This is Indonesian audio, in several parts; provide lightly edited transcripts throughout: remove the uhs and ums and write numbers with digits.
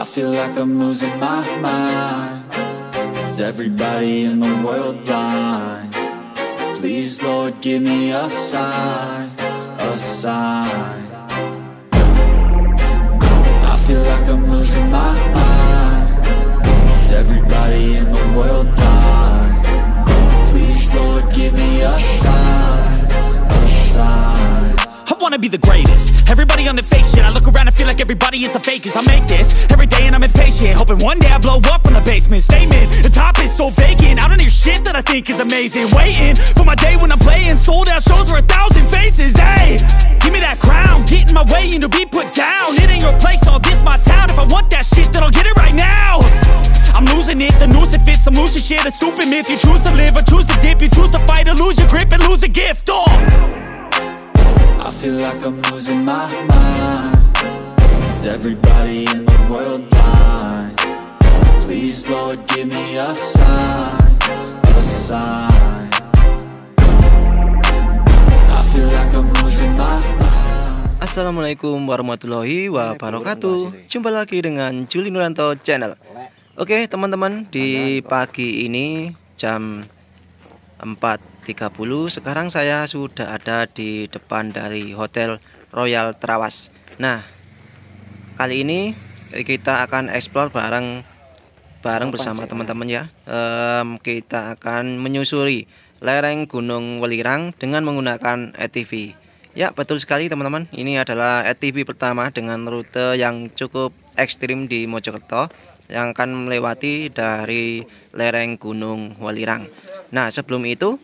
feel like I'm losing my mind. Is everybody in the world blind? Please, Lord, give me a sign, a sign. I feel like I'm losing my mind. Is everybody in the world blind? Please, Lord, give me a sign, a sign. I wanna be the greatest. Everybody on the fake shit. I look around and feel like everybody is the fakest. I make this every day and I'm impatient, hoping one day I blow up from the basement. Statement, the top is so vacant. I don't hear shit that I think is amazing. Waiting for my day when I'm playing sold out shows for 1,000 faces. Hey, give me that crown, get in my way and to be put down. It ain't your place, all this my town. If I want that shit, then I'll get it right now. I'm losing it, the noose it fits. I'm losing shit, a stupid myth. You choose to live or choose to dip. You choose to fight or lose your grip and lose a gift. Oh, I feel like I'm losing my mind. Is everybody in the world blind? Please, Lord, give me a sign, a sign. I feel like I'm losing my mind. Assalamualaikum warahmatullahi wabarakatuh. Jumpa lagi dengan Juli Nuranto Channel. Oke teman-teman, di pagi ini jam 4.30 sekarang saya sudah ada di depan dari Hotel Royal Trawas. Nah, kali ini kita akan explore bareng bersama teman-teman ya. Kita akan menyusuri lereng Gunung Welirang dengan menggunakan ATV. Ya, betul sekali teman-teman. Ini adalah ATV pertama dengan rute yang cukup ekstrim di Mojokerto, yang akan melewati dari lereng Gunung Welirang. Nah, sebelum itu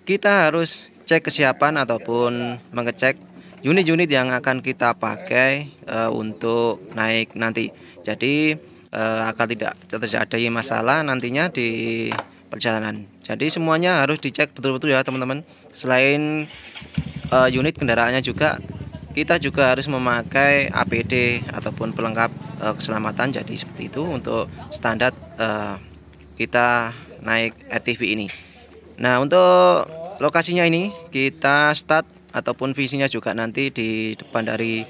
kita harus cek kesiapan ataupun mengecek unit-unit yang akan kita pakai untuk naik nanti. Jadi agar tidak terjadi masalah nantinya di perjalanan. Jadi semuanya harus dicek betul-betul ya teman-teman. Selain unit kendaraannya juga, kita juga harus memakai APD ataupun pelengkap keselamatan. Jadi seperti itu untuk standar kita naik ATV ini. Nah, untuk lokasinya ini kita start ataupun visinya juga nanti di depan dari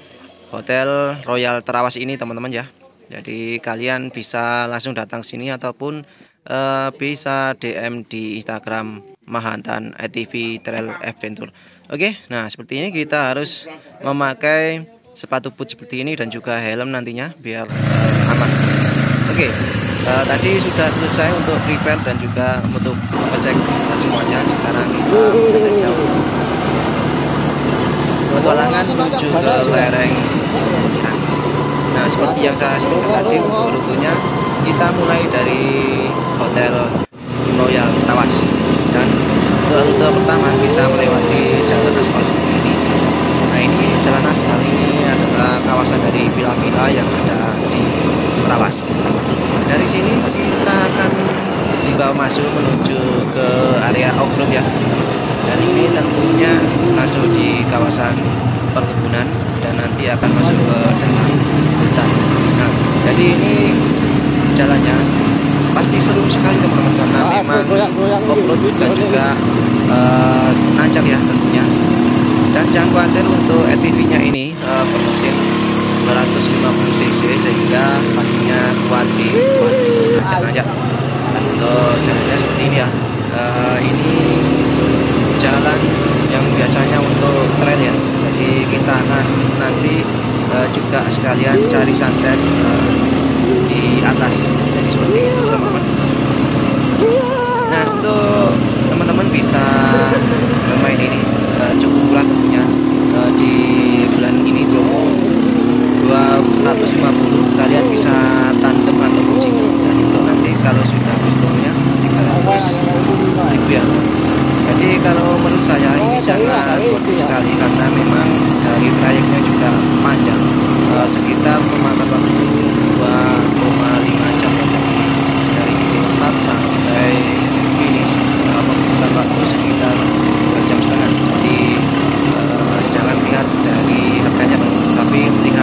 Hotel Royal Trawas ini teman-teman ya. Jadi kalian bisa langsung datang sini ataupun bisa DM di Instagram Mahantan ATV Trail Adventure. Oke, nah seperti ini kita harus memakai sepatu boot seperti ini dan juga helm nantinya biar aman. Oke, tadi sudah selesai untuk prepare dan juga untuk mengecek semuanya. Sekarang kita mulai jauh petualangan menuju ke lereng Welirang. Nah, seperti yang saya sebutkan tadi untuk rutenya, kita mulai dari Hotel Royal Trawas dan untuk rute pertama kita melewati jalan aspal seperti ini. Nah, ini jalan aspal ini adalah kawasan dari villa-villa yang ada di Trawas. Dari sini kita akan dibawa masuk menuju ke area off-road ya. Dan ini tentunya masuk di kawasan perkebunan dan nanti akan masuk ke dalam hutan. Nah, jadi ini jalannya pasti seru sekali teman-teman karena memang off-road dan juga nanjak ya tentunya. Dan jangan khawatir untuk ATV-nya ini bermesin 250 cc sehingga pastinya kuat di nanjak-nanjak. Dan untuk jalannya seperti ini ya. Ini jalan yang biasanya untuk trail ya. Jadi kita akan nanti juga sekalian cari sunset di atas. Jadi seperti itu teman-teman. Nah, untuk teman-teman bisa bermain ini cukup murah tentunya. Di bulan ini promo 250 kalian bisa tandem ataupun single. Dan itu nanti kalau sudah promonya 300 ya. Jadi kalau menurut saya ini sangat worth it sekali karena memang dari trayeknya juga panjang, sekitar memakan waktu 2,5 jam dari titik start sampai finish, membutuhkan waktu sekitar 2 jam setengah. Jadi jangan lihat dari harganya tapi lihat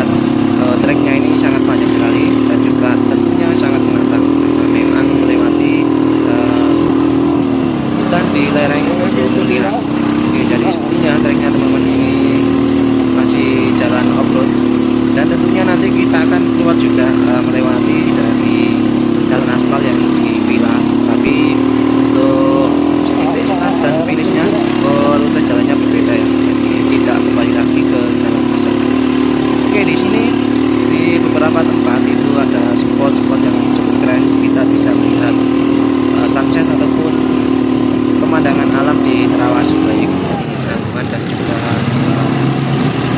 nanti kita akan keluar juga melewati dari jalan aspal yang di Villa, tapi untuk titik start dan finishnya rute jalannya berbeda ya, jadi tidak kembali lagi ke jalan asal. Oke, di sini di beberapa tempat itu ada spot-spot yang cukup keren, kita bisa melihat sunset ataupun pemandangan alam di Trawas, baik Penanggungan dan juga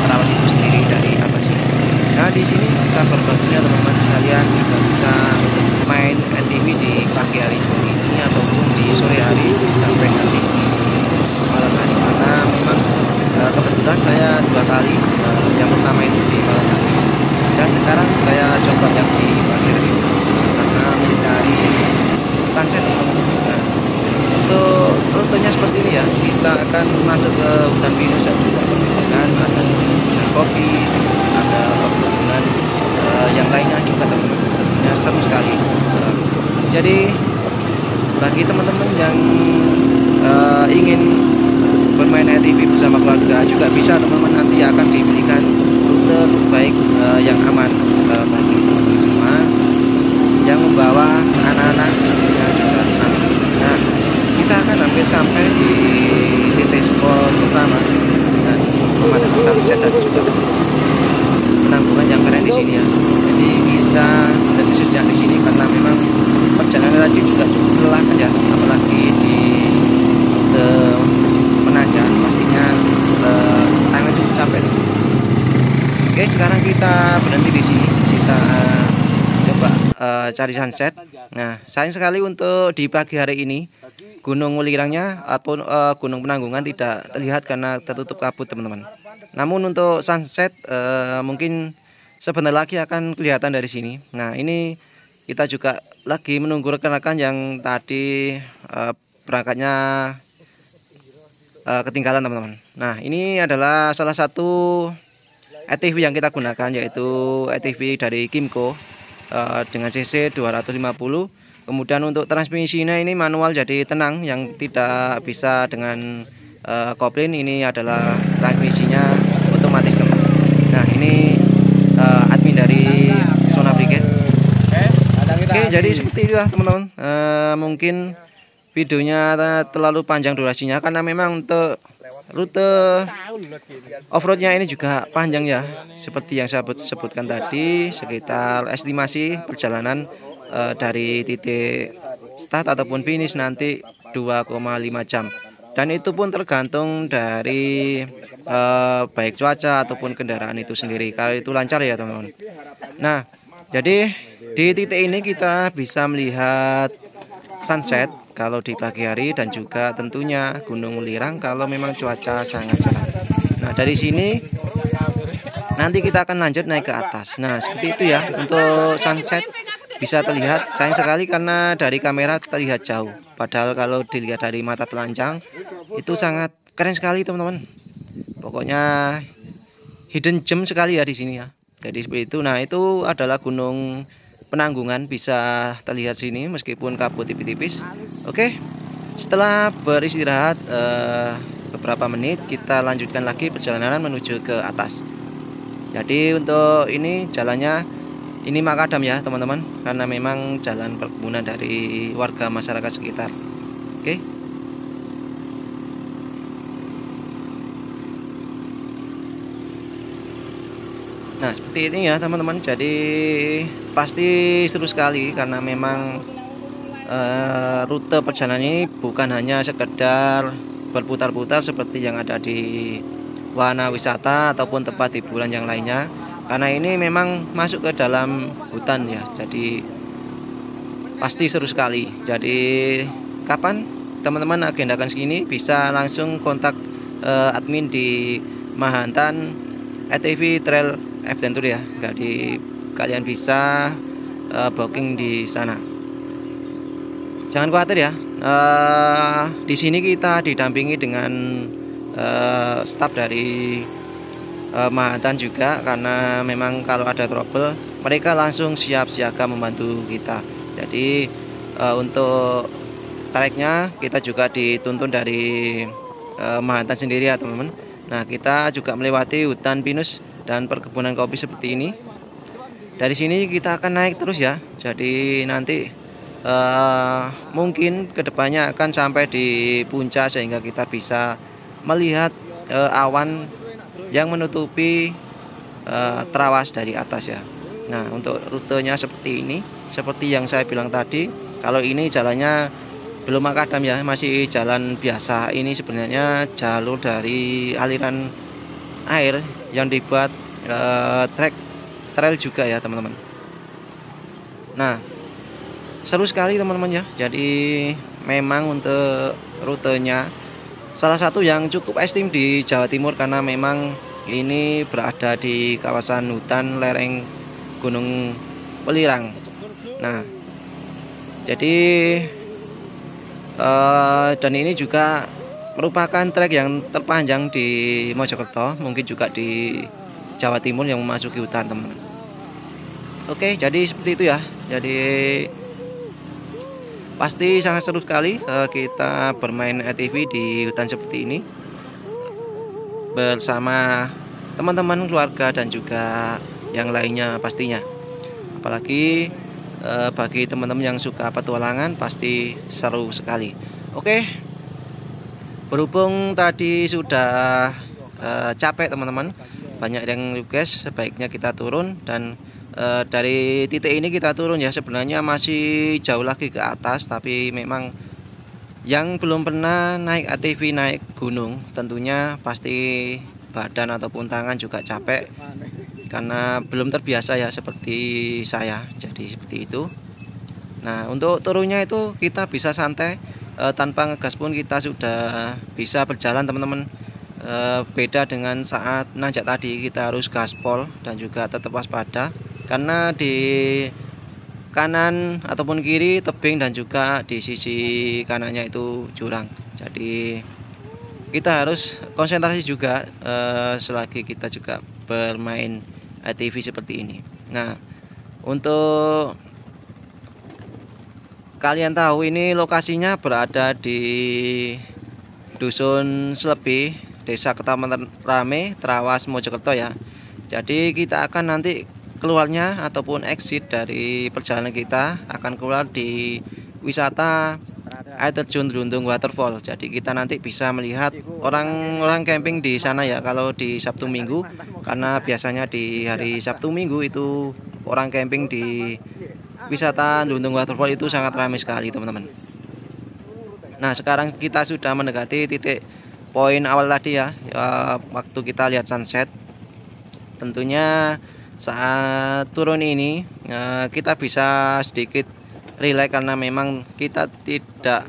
Trawas itu sendiri dari atas ini. Nah, di sini kabar bagusnya teman-teman sekalian juga bisa main ATV di pagi hari seperti ini ataupun di sore hari sampai nanti malam hari, karena memang kebetulan saya 2 kali, yang pertama itu di malam hari dan sekarang saya coba yang di pagi hari karena mencari sunset teman-teman. Nah, untuk rutenya seperti ini ya, kita akan masuk ke hutan pinus dan juga perkebunan, ada perkebunan kopi, ada perkebunan yang lainnya juga teman-teman. Tentunya seru sekali. Jadi bagi teman-teman yang ingin bermain ATV bersama keluarga juga bisa teman-teman, nanti akan diberikan rute terbaik yang aman bagi teman-teman semua yang membawa anak-anak yang juga anak. Nah, kita akan hampir sampai di titik spot pertama dengan pemandangan sunset dan juga penanggungan yang keren di sini ya. Jadi kita lebih sejak di sini karena memang perjalanan tadi juga cukup melelahkan ya, apalagi di rute menanjak, pastinya tangan cukup capek. Oke, sekarang kita berhenti di sini, kita coba cari sunset. Nah, sayang sekali untuk di pagi hari ini Gunung Welirangnya ataupun Gunung Penanggungan tidak terlihat karena tertutup kabut teman-teman. Namun untuk sunset mungkin sebentar lagi akan kelihatan dari sini. Nah, ini kita juga lagi menunggu rekan-rekan yang tadi berangkatnya ketinggalan teman-teman. Nah, ini adalah salah satu ATV yang kita gunakan, yaitu ATV dari Kymco dengan cc 250. Kemudian untuk transmisinya ini manual, jadi tenang, yang tidak bisa dengan kopling ini adalah transmisinya otomatis teman-teman. Nah, ini admin dari Sona Brigade. Oke, jadi seperti itu ya teman-teman. Mungkin videonya terlalu panjang durasinya karena memang untuk rute off-roadnya ini juga panjang ya, seperti yang saya sebutkan tadi, sekitar estimasi perjalanan dari titik start ataupun finish nanti 2,5 jam, dan itu pun tergantung dari baik cuaca ataupun kendaraan itu sendiri, kalau itu lancar ya teman-teman. Nah, jadi di titik ini kita bisa melihat sunset kalau di pagi hari dan juga tentunya Gunung Welirang kalau memang cuaca sangat cerah. Nah, dari sini nanti kita akan lanjut naik ke atas. Nah, seperti itu ya untuk sunset, bisa terlihat. Sayang sekali karena dari kamera terlihat jauh, padahal kalau dilihat dari mata telanjang itu sangat keren sekali teman-teman. Pokoknya hidden gem sekali ya di sini ya. Jadi seperti itu. Nah, itu adalah Gunung Penanggungan, bisa terlihat sini meskipun kabut tipis-tipis. Oke, setelah beristirahat beberapa menit, kita lanjutkan lagi perjalanan menuju ke atas. Jadi untuk ini jalannya ini makadam ya teman-teman, karena memang jalan perkebunan dari warga masyarakat sekitar. Oke. Nah, seperti ini ya teman-teman. Jadi pasti seru sekali karena memang rute perjalanan ini bukan hanya sekedar berputar-putar seperti yang ada di wahana wisata ataupun tempat hiburan yang lainnya, karena ini memang masuk ke dalam hutan ya. Jadi pasti seru sekali. Jadi kapan teman-teman agendakan segini, bisa langsung kontak admin di Mahantan ATV Trail Adventure ya. Jadi kalian bisa booking di sana. Jangan khawatir ya. Di sini kita didampingi dengan staf dari Mahantan juga, karena memang kalau ada trouble mereka langsung siap siaga membantu kita. Jadi untuk treknya kita juga dituntun dari Mahantan sendiri ya teman-teman. Nah, kita juga melewati hutan pinus dan perkebunan kopi seperti ini. dari sini kita akan naik terus ya. Jadi nanti mungkin kedepannya akan sampai di puncak sehingga kita bisa melihat awan yang menutupi Trawas dari atas ya. Nah, untuk rutenya seperti ini, seperti yang saya bilang tadi, kalau ini jalannya belum makadam ya, masih jalan biasa. Ini sebenarnya jalur dari aliran air yang dibuat trail juga ya teman-teman. Nah, seru sekali teman-teman ya. Jadi memang untuk rutenya salah satu yang cukup ekstrim di Jawa Timur, karena memang ini berada di kawasan hutan lereng Gunung Welirang. Nah, jadi dan ini juga merupakan trek yang terpanjang di Mojokerto, mungkin juga di Jawa Timur yang memasuki hutan teman-teman. Oke, jadi seperti itu ya. Jadi pasti sangat seru sekali kita bermain ATV di hutan seperti ini bersama teman-teman, keluarga, dan juga yang lainnya pastinya. Apalagi bagi teman-teman yang suka petualangan pasti seru sekali. Oke, berhubung tadi sudah capek teman-teman, banyak yang request sebaiknya kita turun. Dan dari titik ini kita turun ya, sebenarnya masih jauh lagi ke atas, tapi memang yang belum pernah naik ATV, naik gunung, tentunya pasti badan ataupun tangan juga capek karena belum terbiasa ya seperti saya. Jadi seperti itu. Nah, untuk turunnya itu kita bisa santai, tanpa ngegas pun kita sudah bisa berjalan teman-teman. Beda dengan saat nanjak tadi, kita harus gaspol dan juga tetap waspada karena di kanan ataupun kiri tebing dan juga di sisi kanannya itu jurang. Jadi kita harus konsentrasi juga selagi kita juga bermain ATV seperti ini. Nah, untuk kalian tahu, ini lokasinya berada di Dusun Slepi, Desa Kecamatan Rame, Trawas, Mojokerto ya. Jadi kita akan nanti keluarnya ataupun exit dari perjalanan kita akan keluar di wisata air terjun Drundung Waterfall. Jadi kita nanti bisa melihat orang-orang camping di sana ya, kalau di Sabtu Minggu, karena biasanya di hari Sabtu Minggu itu orang camping di wisata Drundung Waterfall itu sangat ramai sekali teman-teman. Nah, sekarang kita sudah mendekati titik poin awal tadi ya, waktu kita lihat sunset. Tentunya saat turun ini kita bisa sedikit relax karena memang kita tidak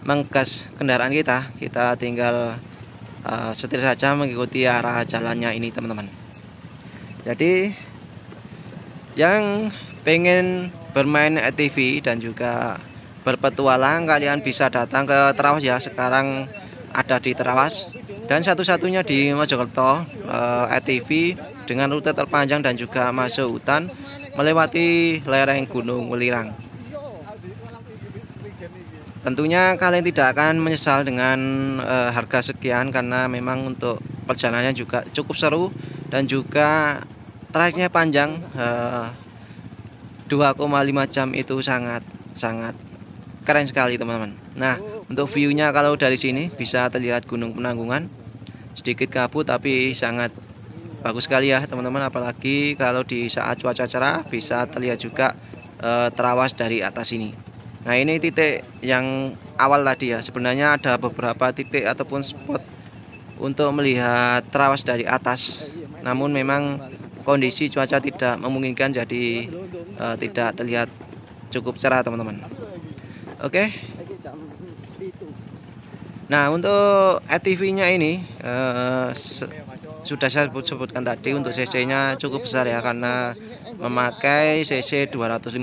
menggas kendaraan kita tinggal setir saja mengikuti arah jalannya ini teman-teman. Jadi yang pengen bermain ATV dan juga berpetualang, kalian bisa datang ke Trawas ya. Sekarang ada di Trawas dan satu-satunya di Mojokerto ATV dengan rute terpanjang dan juga masuk hutan melewati lereng Gunung Welirang. Tentunya kalian tidak akan menyesal dengan harga sekian, karena memang untuk perjalanannya juga cukup seru dan juga treknya panjang, 2,5 jam itu sangat keren sekali teman-teman. Nah, untuk view-nya kalau dari sini bisa terlihat Gunung Penanggungan, sedikit kabut tapi sangat bagus sekali ya teman-teman. Apalagi kalau di saat cuaca cerah bisa terlihat juga Trawas dari atas ini. Nah, ini titik yang awal tadi ya. Sebenarnya ada beberapa titik ataupun spot untuk melihat Trawas dari atas, namun memang kondisi cuaca tidak memungkinkan, jadi tidak terlihat cukup cerah teman-teman. Oke. Nah, untuk ATV-nya ini sudah saya sebutkan tadi, untuk CC-nya cukup besar ya, karena memakai CC 250,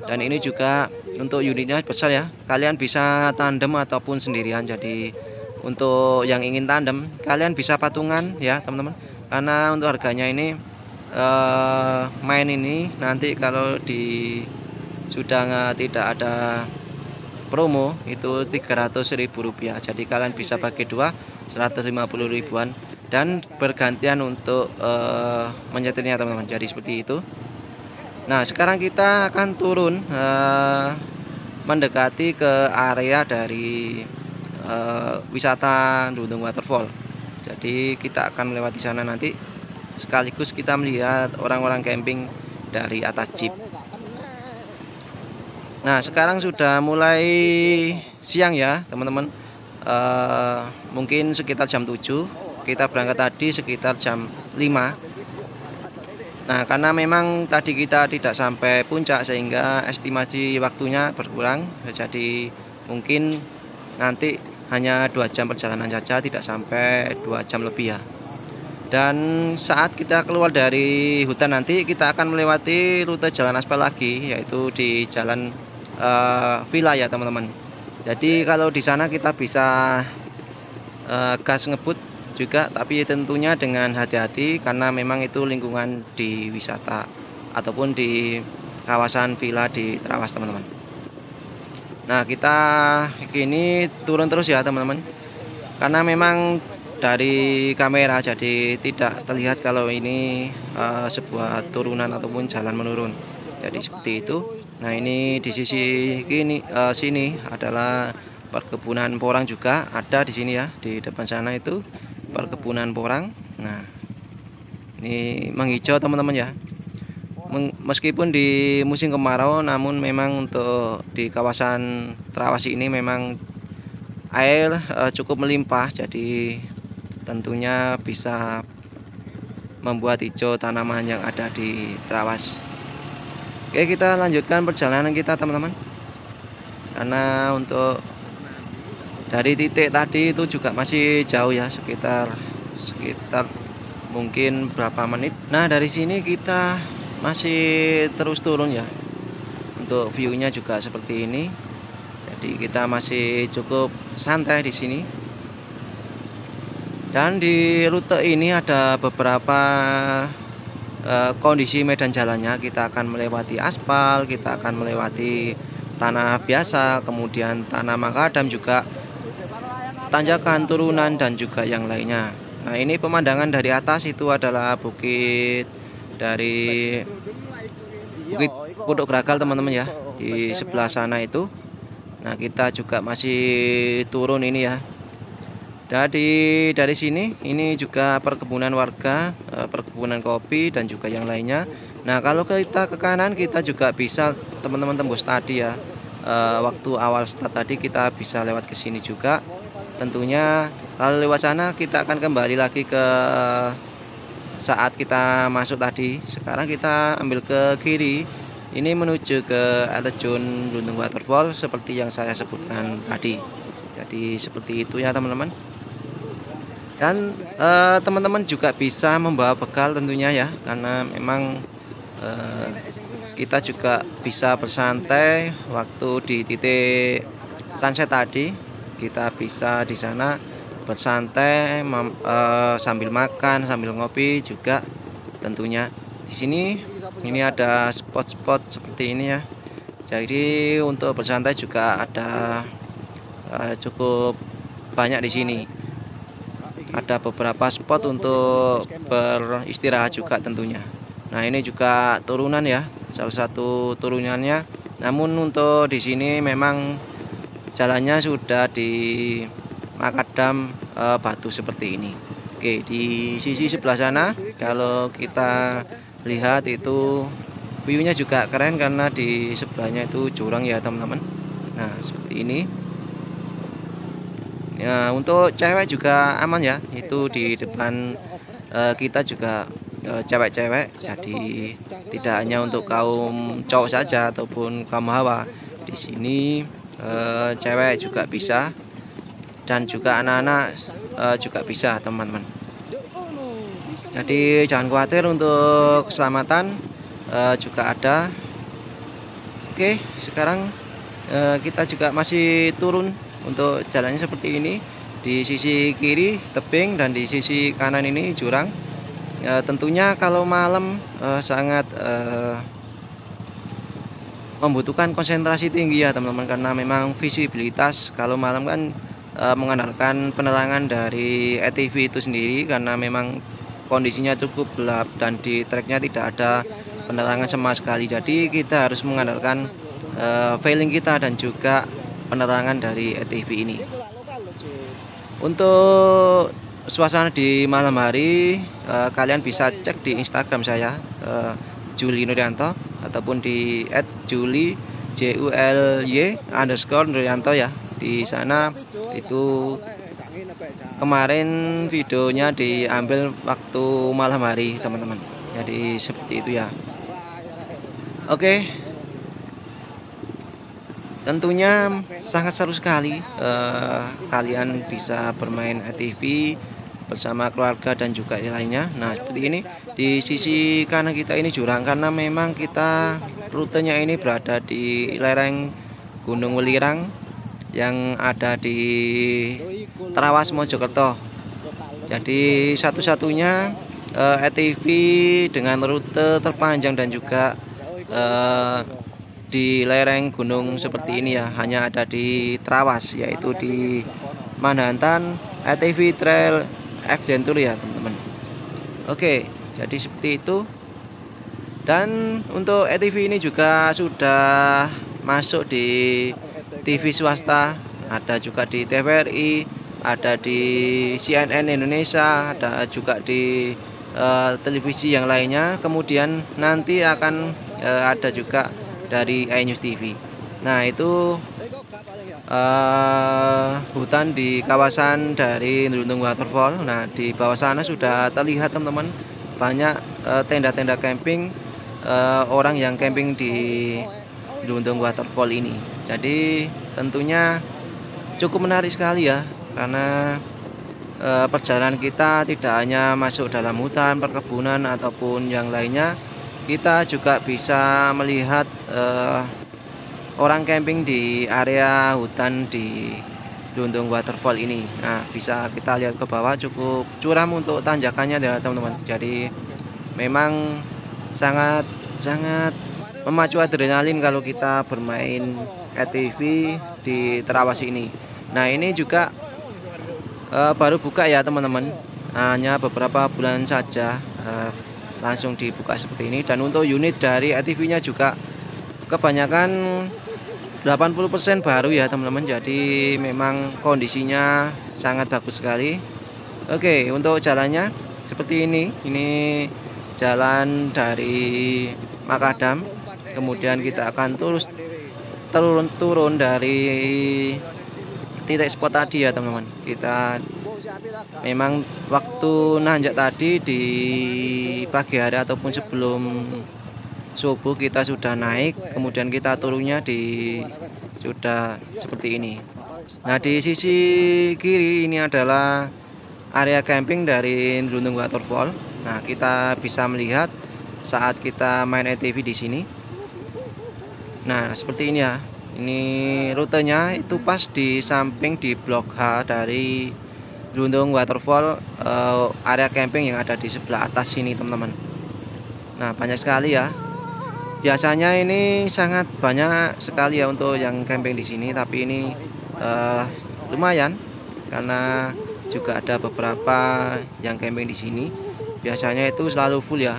dan ini juga untuk unitnya besar ya. Kalian bisa tandem ataupun sendirian. Jadi untuk yang ingin tandem, kalian bisa patungan ya teman-teman, karena untuk harganya ini main ini nanti kalau sudah tidak ada promo itu 300.000 rupiah. Jadi kalian bisa bagi dua, 150 ribuan dan bergantian untuk menyetirnya teman-teman. Jadi seperti itu. Nah sekarang kita akan turun mendekati ke area dari wisata Lundung Waterfall. Jadi kita akan melewati sana nanti, sekaligus kita melihat orang-orang camping dari atas jeep. Nah sekarang sudah mulai siang ya teman-teman, mungkin sekitar jam 7. Kita berangkat tadi sekitar jam 5. Nah karena memang tadi kita tidak sampai puncak sehingga estimasi waktunya berkurang. Jadi mungkin nanti hanya 2 jam perjalanan saja, tidak sampai 2 jam lebih ya. Dan saat kita keluar dari hutan nanti kita akan melewati rute jalan aspal lagi, yaitu di jalan villa ya teman-teman. Jadi kalau di sana kita bisa gas ngebut juga, tapi tentunya dengan hati-hati karena memang itu lingkungan di wisata ataupun di kawasan villa di Trawas teman-teman. Nah kita kini turun terus ya teman-teman, karena memang dari kamera jadi tidak terlihat kalau ini sebuah turunan ataupun jalan menurun. Jadi seperti itu. Nah ini di sisi sini adalah perkebunan porang juga ada di sini ya, di depan sana itu perkebunan porang. Nah ini menghijau teman-teman ya, meskipun di musim kemarau, namun memang untuk di kawasan Trawas ini memang air cukup melimpah, jadi tentunya bisa membuat hijau tanaman yang ada di Trawas. Oke kita lanjutkan perjalanan kita teman-teman, karena untuk dari titik tadi itu juga masih jauh ya, sekitar mungkin berapa menit. Nah dari sini kita masih terus turun ya. Untuk view-nya juga seperti ini. Jadi kita masih cukup santai di sini. Dan di rute ini ada beberapa kondisi medan jalannya. Kita akan melewati aspal, kita akan melewati tanah biasa, kemudian tanah makadam juga, tanjakan, turunan, dan juga yang lainnya. Nah ini pemandangan dari atas itu adalah bukit dari Bukit Pondok Bragal teman-teman ya, di sebelah sana itu. Nah kita juga masih turun ini ya. Dari sini ini juga perkebunan warga, perkebunan kopi dan juga yang lainnya. Nah kalau kita ke kanan kita juga bisa teman-teman tembus tadi ya, waktu awal start tadi kita bisa lewat ke sini juga. Tentunya kalau lewat sana kita akan kembali lagi ke saat kita masuk tadi. Sekarang kita ambil ke kiri, ini menuju ke air terjun Lundung Waterfall seperti yang saya sebutkan tadi. Jadi seperti itu ya teman-teman. Dan teman-teman juga bisa membawa bekal tentunya ya, karena memang kita juga bisa bersantai waktu di titik sunset tadi. Kita bisa di sana bersantai sambil makan, sambil ngopi juga tentunya. Di sini ini ada spot-spot seperti ini ya. Jadi untuk bersantai juga ada cukup banyak di sini. Ada beberapa spot untuk beristirahat juga tentunya. Nah ini juga turunan ya, salah satu turunannya. Namun untuk di sini memang jalannya sudah di makadam batu seperti ini. Oke di sisi sebelah sana kalau kita lihat itu view-nya juga keren karena di sebelahnya itu jurang ya teman-teman. Nah seperti ini. Ya, untuk cewek juga aman ya, itu di depan kita juga cewek-cewek, jadi tidak hanya untuk kaum cowok saja ataupun kaum hawa. Di sini cewek juga bisa dan juga anak-anak juga bisa teman-teman. Jadi jangan khawatir untuk keselamatan juga ada. Oke sekarang kita juga masih turun. Untuk jalannya seperti ini, di sisi kiri tebing dan di sisi kanan ini jurang. Tentunya kalau malam sangat membutuhkan konsentrasi tinggi ya teman-teman, karena memang visibilitas kalau malam kan mengandalkan penerangan dari ATV itu sendiri, karena memang kondisinya cukup gelap dan di treknya tidak ada penerangan sama sekali. Jadi kita harus mengandalkan feeling kita dan juga penerangan dari ATV ini. Untuk suasana di malam hari, kalian bisa cek di Instagram saya, Juli Nuryanto, ataupun di @juli_Nuryanto ya. Di sana itu kemarin videonya diambil waktu malam hari teman-teman. Jadi seperti itu ya. Oke, tentunya sangat seru sekali kalian bisa bermain ATV bersama keluarga dan juga yang lainnya. Nah seperti ini, di sisi kanan kita ini jurang, karena memang kita rutenya ini berada di lereng Gunung Welirang yang ada di Trawas, Mojokerto. Jadi satu-satunya ATV dengan rute terpanjang dan juga di lereng gunung seperti ini ya, hanya ada di Trawas, yaitu di Manhantan ATV Trail Adventure ya teman-teman. Oke, jadi seperti itu. Dan untuk ATV ini juga sudah masuk di TV swasta, ada juga di TVRI, ada di CNN Indonesia, ada juga di televisi yang lainnya. Kemudian nanti akan ada juga dari iNews TV. Nah itu hutan di kawasan dari Nrundung Waterfall. Nah di bawah sana sudah terlihat teman-teman banyak tenda-tenda camping, orang yang camping di Nrundung Waterfall ini. Jadi tentunya cukup menarik sekali ya, karena perjalanan kita tidak hanya masuk dalam hutan, perkebunan ataupun yang lainnya, kita juga bisa melihat orang camping di area hutan di Nrundung Waterfall ini. Nah bisa kita lihat ke bawah, cukup curam untuk tanjakannya ya teman-teman. Jadi memang sangat memacu adrenalin kalau kita bermain ATV di Trawas ini. Nah ini juga baru buka ya teman-teman, hanya beberapa bulan saja langsung dibuka seperti ini. Dan untuk unit dari ATV-nya juga kebanyakan 80% baru ya teman-teman. Jadi memang kondisinya sangat bagus sekali. Oke, untuk jalannya seperti ini. Ini jalan dari Makadam. Kemudian kita akan turun dari titik spot tadi ya teman-teman. Kita memang waktu nanjak tadi di pagi hari ataupun sebelum subuh kita sudah naik, kemudian kita turunnya sudah seperti ini. Nah di sisi kiri ini adalah area camping dari Nrundung Waterfall. Nah kita bisa melihat saat kita main ATV di sini. Nah seperti ini ya, ini rutenya itu pas di samping di blok H dari Nrundung Waterfall, area camping yang ada di sebelah atas sini teman-teman. Nah banyak sekali ya, biasanya ini sangat banyak sekali ya untuk yang camping di sini, tapi ini lumayan karena juga ada beberapa yang camping di sini. Biasanya itu selalu full ya.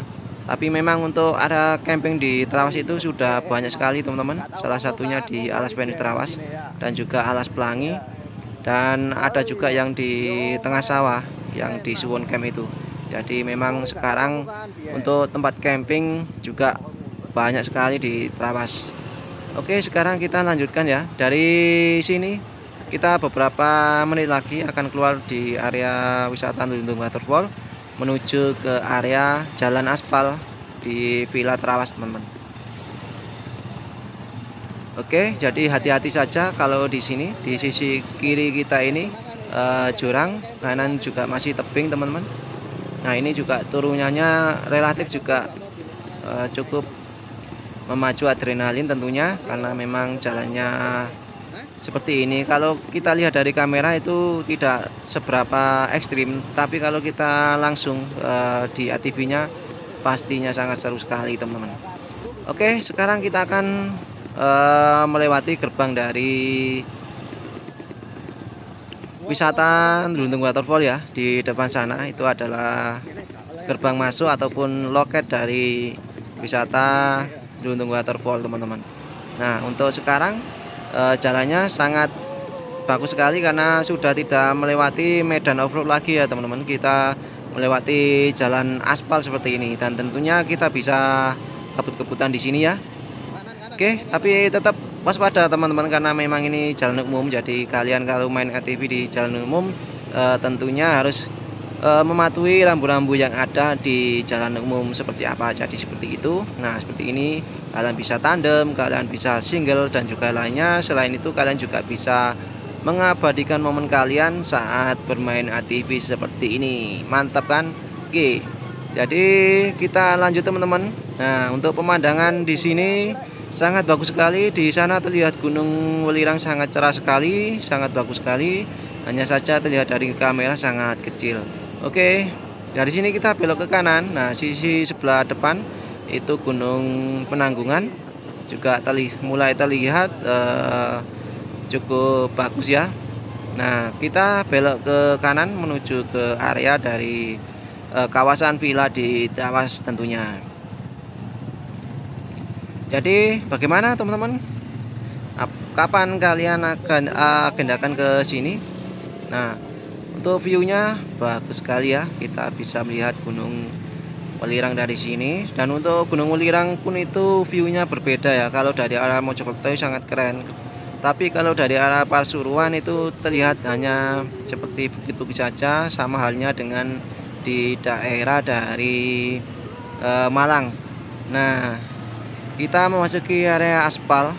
Tapi memang untuk area camping di Trawas itu sudah banyak sekali teman-teman. Salah satunya di Alas Penyu Trawas dan juga Alas Pelangi, dan ada juga yang di tengah sawah yang di Suwon Camp itu. Jadi memang sekarang untuk tempat camping juga banyak sekali di Trawas. Oke, sekarang kita lanjutkan ya. Dari sini kita beberapa menit lagi akan keluar di area wisata Nrundung Waterfall menuju ke area jalan aspal di Villa Trawas teman-teman. Oke, jadi hati-hati saja kalau di sini. Di sisi kiri kita ini jurang, kanan juga masih tebing teman-teman. Nah ini juga turunannya relatif juga cukup memacu adrenalin tentunya, karena memang jalannya seperti ini. Kalau kita lihat dari kamera itu tidak seberapa ekstrim, tapi kalau kita langsung di ATV-nya pastinya sangat seru sekali teman-teman. Oke, sekarang kita akan melewati gerbang dari wisata Luntung Waterfall ya. Di depan sana itu adalah gerbang masuk ataupun loket dari wisata Luntung Waterfall teman-teman. Nah untuk sekarang jalannya sangat bagus sekali karena sudah tidak melewati medan off-road lagi ya teman-teman. Kita melewati jalan aspal seperti ini dan tentunya kita bisa kebut-kebutan di sini ya. Oke, tapi tetap waspada teman-teman karena memang ini jalan umum. Jadi kalian kalau main ATV di jalan umum tentunya harus mematuhi rambu-rambu yang ada di jalan umum seperti apa. Jadi seperti itu. Nah seperti ini kalian bisa tandem, kalian bisa single dan juga lainnya. Selain itu kalian juga bisa mengabadikan momen kalian saat bermain ATV seperti ini. Mantap kan? Oke, jadi kita lanjut teman-teman. Nah untuk pemandangan di sini sangat bagus sekali. Di sana terlihat Gunung Welirang sangat cerah sekali, sangat bagus sekali. Hanya saja terlihat dari kamera sangat kecil. Oke, dari sini kita belok ke kanan. Nah, sisi sebelah depan itu Gunung Penanggungan juga mulai terlihat cukup bagus ya. Nah, kita belok ke kanan menuju ke area dari kawasan villa di Trawas tentunya. Jadi bagaimana teman-teman? Kapan kalian akan agendakan ke sini? Nah, untuk view-nya bagus sekali ya. Kita bisa melihat Gunung Welirang dari sini. Dan untuk Gunung Welirang pun itu view-nya berbeda ya. Kalau dari arah Mojokerto sangat keren. Tapi kalau dari arah Pasuruan itu terlihat hanya seperti bukit-bukit saja. Sama halnya dengan di daerah dari Malang. Nah, kita memasuki area aspal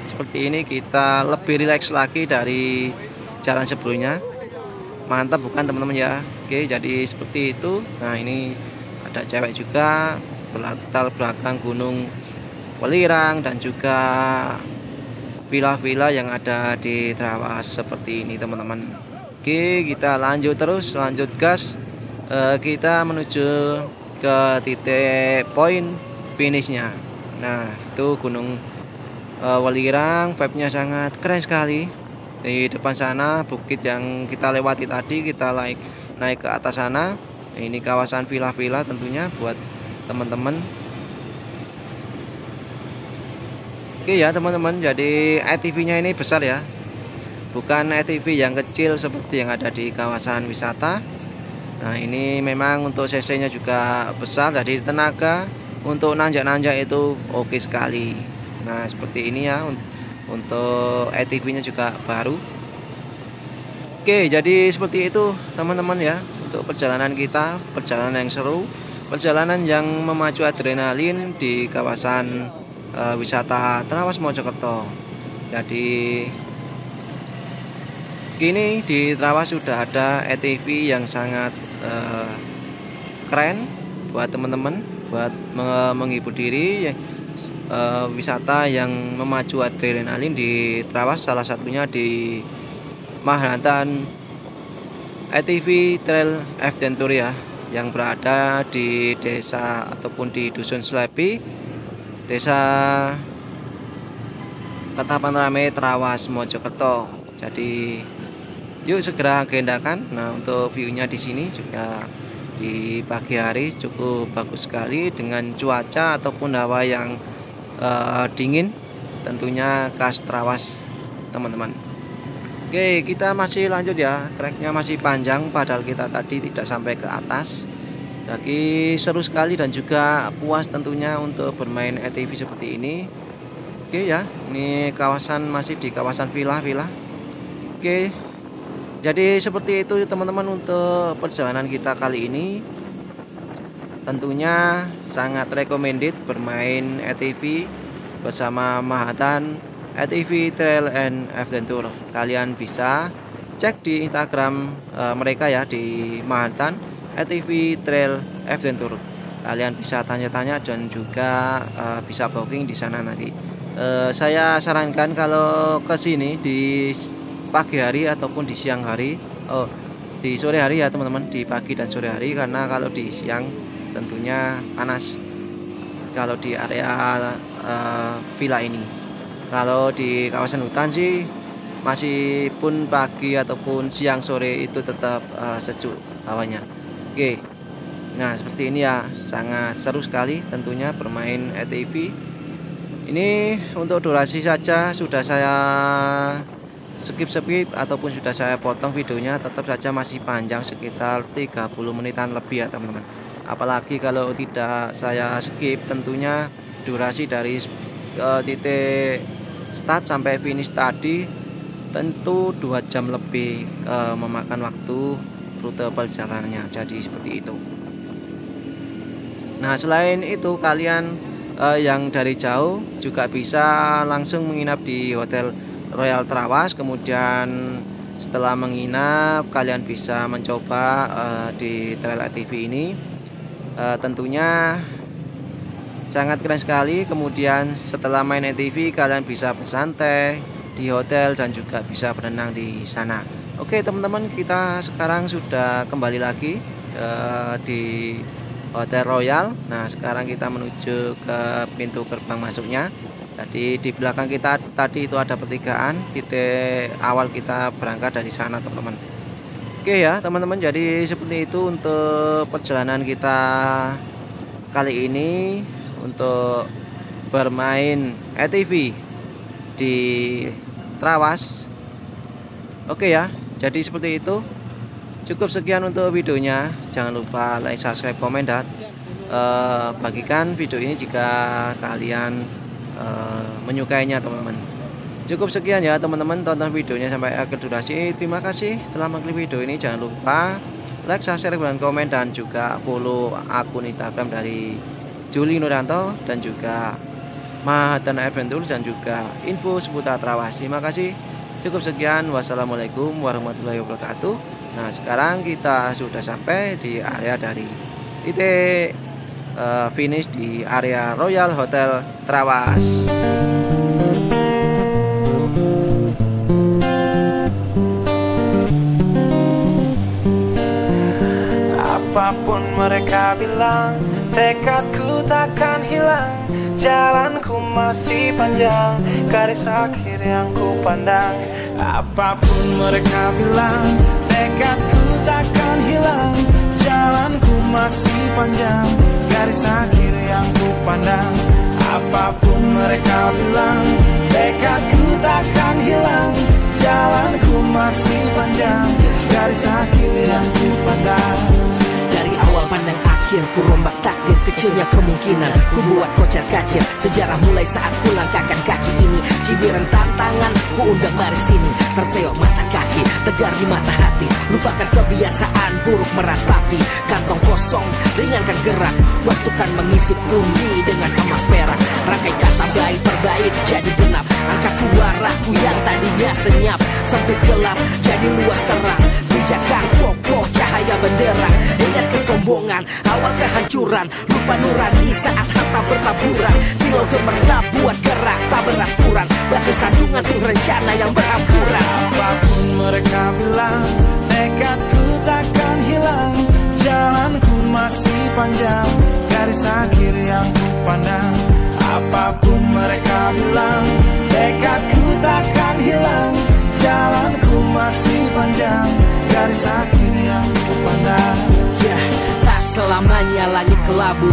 seperti ini, kita lebih rileks lagi dari jalan sebelumnya. Mantap bukan teman-teman ya? Oke, jadi seperti itu. Nah ini ada cewek juga berlatar belakang Gunung Welirang dan juga villa-villa yang ada di Trawas seperti ini teman-teman. Oke, kita lanjut terus, lanjut gas. Kita menuju ke titik poin finishnya. Nah itu Gunung Welirang, vibe-nya sangat keren sekali. Di depan sana bukit yang kita lewati tadi, kita naik ke atas sana. Ini kawasan villa-villa tentunya buat teman-teman. Oke ya teman-teman, jadi ATV-nya ini besar ya, bukan ATV yang kecil seperti yang ada di kawasan wisata. Nah ini memang untuk cc-nya juga besar, jadi tenaga untuk nanjak-nanjak itu oke sekali. Nah seperti ini ya, untuk ATV-nya juga baru. Oke, jadi seperti itu teman-teman ya, untuk perjalanan kita, perjalanan yang seru, perjalanan yang memacu adrenalin di kawasan wisata Trawas Mojokerto. Jadi kini di Trawas sudah ada ATV yang sangat keren buat teman-teman, buat menghibur diri, wisata yang memacu adrenalin di Trawas, salah satunya di Mahantan ATV Trail Adventure ya, yang berada di desa ataupun di Dusun Slepi, desa Ketapang Rame, Trawas Mojokerto. Jadi yuk segera agendakan. Nah untuk view-nya di sini juga di pagi hari cukup bagus sekali dengan cuaca ataupun hawa yang dingin, tentunya khas Trawas teman-teman. Oke, kita masih lanjut ya, treknya masih panjang padahal kita tadi tidak sampai ke atas. Jadi seru sekali dan juga puas tentunya untuk bermain ATV seperti ini. Oke ya, ini kawasan masih di kawasan villa-villa. Oke, jadi seperti itu teman-teman untuk perjalanan kita kali ini. Tentunya sangat recommended bermain ATV bersama Mahantan ATV Trail and Adventure. Kalian bisa cek di Instagram mereka ya, di Mahantan ATV Trail Adventure. Kalian bisa tanya-tanya dan juga bisa booking di sana nanti. Saya sarankan kalau ke sini di pagi hari ataupun di siang hari, di sore hari ya teman-teman, di pagi dan sore hari, karena kalau di siang tentunya panas kalau di area villa ini. Kalau di kawasan hutan sih masih pun pagi ataupun siang sore itu tetap sejuk hawanya. Oke. Nah, seperti ini ya, sangat seru sekali tentunya bermain ATV. Ini untuk durasi saja sudah saya skip ataupun sudah saya potong videonya, tetap saja masih panjang sekitar 30 menitan lebih ya teman-teman. Apalagi kalau tidak saya skip, tentunya durasi dari titik start sampai finish tadi tentu 2 jam lebih memakan waktu rute perjalanannya. Jadi seperti itu. Nah, selain itu kalian yang dari jauh juga bisa langsung menginap di Hotel Royal Trawas. Kemudian setelah menginap kalian bisa mencoba di trail ATV ini. Tentunya sangat keren sekali. Kemudian setelah main ATV kalian bisa bersantai di hotel dan juga bisa berenang di sana. Oke teman-teman, kita sekarang sudah kembali lagi di Hotel Royal. Nah, sekarang kita menuju ke pintu gerbang masuknya. Jadi di belakang kita tadi itu ada pertigaan, titik awal kita berangkat dari sana teman-teman. Oke ya teman-teman, jadi seperti itu untuk perjalanan kita kali ini untuk bermain ATV di Trawas. Oke ya, jadi seperti itu. Cukup sekian untuk videonya. Jangan lupa like, subscribe, komen, dan bagikan video ini jika kalian menyukainya teman-teman. Cukup sekian ya teman-teman, tonton videonya sampai akhir durasi. Terima kasih telah mengklik video ini. Jangan lupa like, subscribe, dan komen, dan juga follow akun Instagram dari Juli Nurianto dan juga Mahadana Adventure dan juga info seputar Trawas. Terima kasih. Cukup sekian. Wassalamualaikum warahmatullahi wabarakatuh. Nah, sekarang kita sudah sampai di area dari titik finish di area Royal Hotel Trawas. Apapun mereka bilang, tekadku takkan hilang. Jalanku masih panjang, garis akhir yang ku pandang. Apapun mereka bilang, tekadku takkan hilang. Jalanku masih panjang, garis akhir yang ku pandang. Apapun mereka bilang, tekadku takkan hilang. Jalanku masih panjang, garis akhir yang ku pandang. Dari awal pandang akhir, ku rombak takdir, kecilnya kemungkinan ku buat kocar kacir. Sejarah mulai saat ku langkahkan kaki ini. Cibiran tantangan ku undang mari sini. Terseok mata kaki, tegar di mata hati. Lupakan kebiasaan buruk meratapi. Kantong kosong, ringankan gerak. Waktu kan mengisi pundi dengan emas perak. Rangkai kata bait per bait jadi genap. Angkat suaraku yang tadinya senyap sampai gelap jadi luas terang. Bijakan kokoh cahaya benderang. Ingat kesombongan, awal kehancuran. Lupa nurani saat harta bertaburan. Silau gemerlap buat gerak tak beraturan. Batu sandungan tuh rencana yang berhampuran. Apapun mereka bilang, tekadku takkan hilang. Jalanku masih panjang, garis akhir yang ku pandang. Apapun mereka bilang, tekadku takkan hilang. Jalanku masih panjang, garis akhir yang ku pandang. Tak selamanya langit kelabu,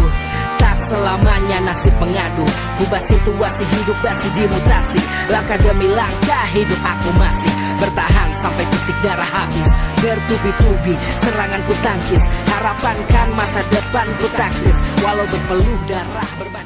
tak selamanya nasib pengadu. Ubah situasi hidup masih dimutasi. Langkah demi langkah hidup aku masih bertahan sampai titik darah habis. Bertubi-tubi serangan ku tangkis. Harapan kan masa depan ku taktis. Walau berpeluh darah berbanding